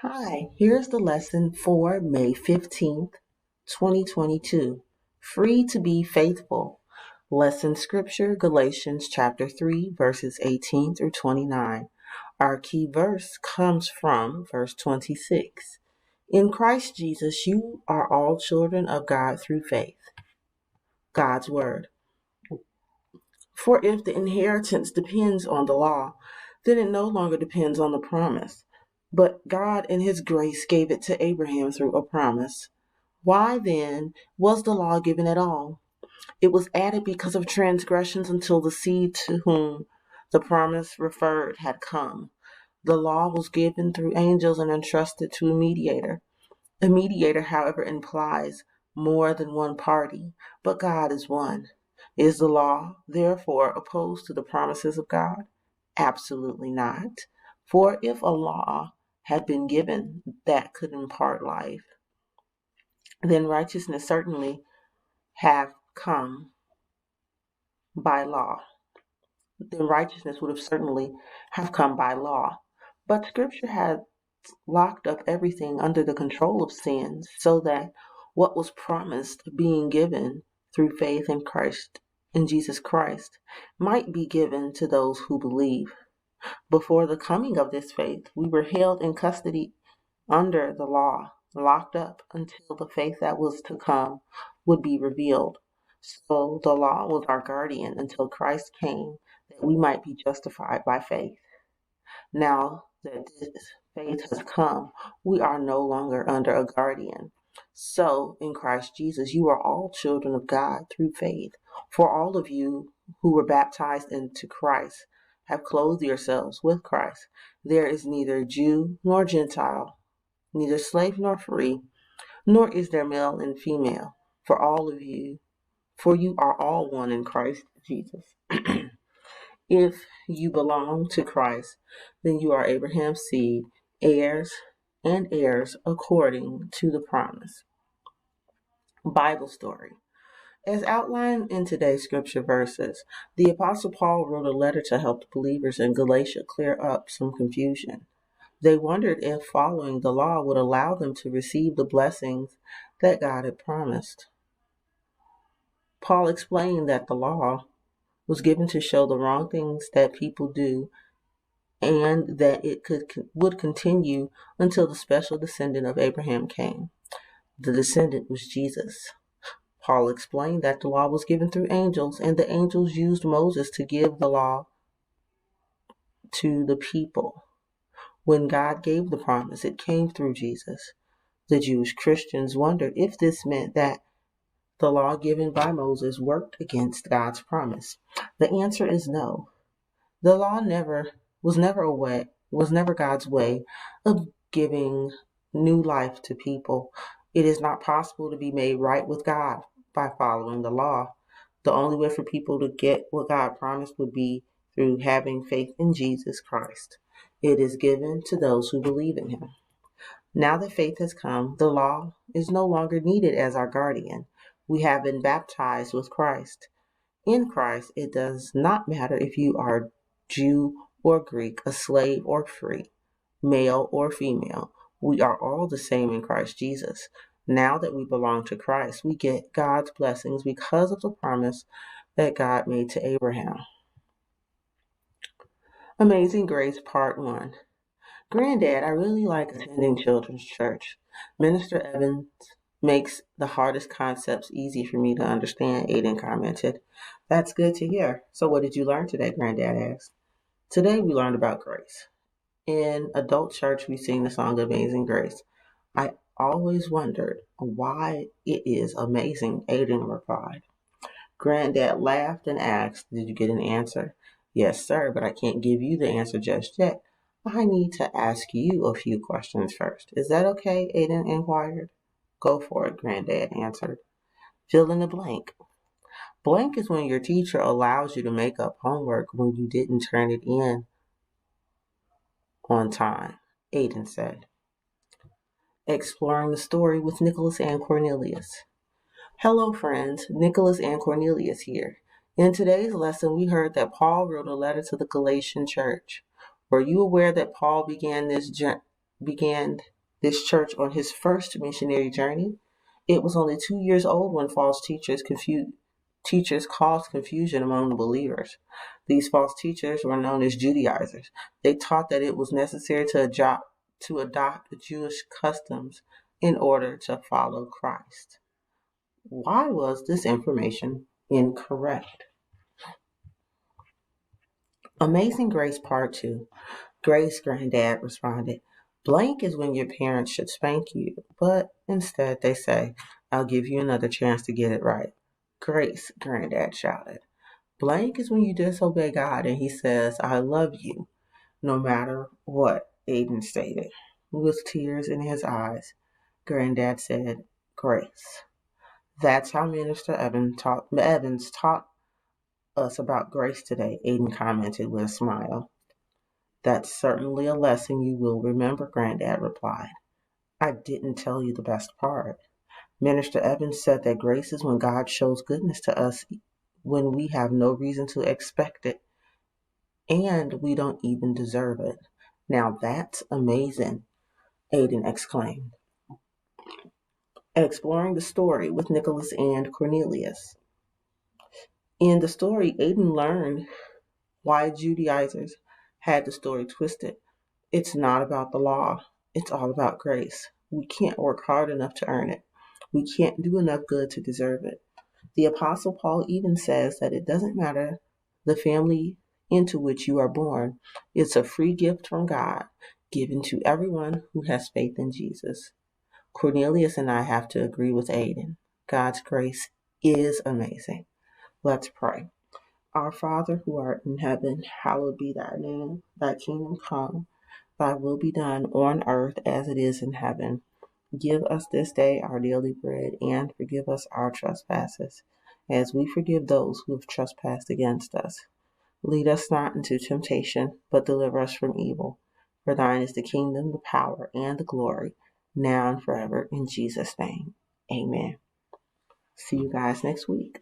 Hi, here's the lesson for May 15th, 2022. Free to be faithful. Lesson scripture, Galatians chapter 3, verses 18 through 29. Our key verse comes from verse 26. In Christ Jesus, you are all children of God through faith. God's word. For if the inheritance depends on the law, then it no longer depends on the promise. But God in his grace gave it to Abraham through a promise. Why then was the law given at all? It was added because of transgressions until the seed to whom the promise referred had come. The law was given through angels and entrusted to a mediator. A mediator, however, implies more than one party, but God is one. Is the law, therefore, opposed to the promises of God? Absolutely not. For if a law had been given that could impart life, then righteousness certainly have come by law. Then righteousness would have certainly have come by law. But Scripture had locked up everything under the control of sin so that what was promised being given through faith in Christ, in Jesus Christ, might be given to those who believe. Before the coming of this faith, we were held in custody under the law, locked up until the faith that was to come would be revealed. So the law was our guardian until Christ came that we might be justified by faith. Now that this faith has come, we are no longer under a guardian. So in Christ Jesus, you are all children of God through faith. For all of you who were baptized into Christ have clothed yourselves with Christ. There is neither Jew nor Gentile, neither slave nor free, nor is there male and female, for you are all one in Christ Jesus. If you belong to Christ, then you are Abraham's seed, heirs and heirs according to the promise. Bible story. As outlined in today's scripture verses, the Apostle Paul wrote a letter to help the believers in Galatia clear up some confusion. They wondered if following the law would allow them to receive the blessings that God had promised. Paul explained that the law was given to show the wrong things that people do and that it would continue until the special descendant of Abraham came. The descendant was Jesus. Paul explained that the law was given through angels, and the angels used Moses to give the law to the people. When God gave the promise, it came through Jesus. The Jewish Christians wondered if this meant that the law given by Moses worked against God's promise. The answer is no. The law was never God's way of giving new life to people. It is not possible to be made right with God by following the law. The only way for people to get what God promised would be through having faith in Jesus Christ. It is given to those who believe in him. Now that faith has come, the law is no longer needed as our guardian. We have been baptized with Christ. In Christ, it does not matter if you are Jew or Greek, a slave or free, male or female. We are all the same in Christ Jesus. Now that we belong to Christ, we get God's blessings because of the promise that God made to Abraham. Amazing Grace Part 1. Granddad, I really like attending children's church. Minister Evans makes the hardest concepts easy for me to understand, Aiden commented. That's good to hear. So what did you learn today, Granddad asked. Today we learned about grace. In adult church, we sing the song Amazing Grace. I always wondered why it is amazing, Aiden replied. Granddad laughed and asked, did you get an answer? Yes, sir, but I can't give you the answer just yet. I need to ask you a few questions first. Is that okay? Aiden inquired. Go for it, Granddad answered. Fill in the blank. Blank is when your teacher allows you to make up homework when you didn't turn it in on time, Aiden said. Exploring the story with Nicholas and Cornelius. Hello, friends. Nicholas and Cornelius here. In today's lesson, we heard that Paul wrote a letter to the Galatian church. Were you aware that Paul began this began this church on his first missionary journey. It was only 2 years old when false teachers caused confusion among the believers. These false teachers were known as Judaizers. They taught that it was necessary to adopt Jewish customs in order to follow Christ. Why was this information incorrect? Amazing Grace Part 2. Grace's granddad responded, "Blank is when your parents should spank you, but instead they say, 'I'll give you another chance to get it right.'" "Grace," granddad shouted. "Blank is when you disobey God and he says, 'I love you,' no matter what," Aiden stated. With tears in his eyes, granddad said, "Grace." "That's how Minister Evans taught us about grace today," Aiden commented with a smile. "That's certainly a lesson you will remember," Granddad replied. "I didn't tell you the best part. Minister Evans said that grace is when God shows goodness to us when we have no reason to expect it and we don't even deserve it. Now that's amazing," Aiden exclaimed. Exploring the story with Nicholas and Cornelius. In the story, Aiden learned why Judaizers had the story twisted. It's not about the law. It's all about grace. We can't work hard enough to earn it. We can't do enough good to deserve it. The Apostle Paul even says that it doesn't matter the family into which you are born. It's a free gift from God, given to everyone who has faith in Jesus. Cornelius and I have to agree with Aiden. God's grace is amazing. Let's pray. Our Father who art in heaven, hallowed be thy name. Thy kingdom come. Thy will be done on earth as it is in heaven. Give us this day our daily bread, and forgive us our trespasses, as we forgive those who have trespassed against us. Lead us not into temptation, but deliver us from evil. For thine is the kingdom, the power, and the glory, now and forever. In Jesus' name, amen. See you guys next week.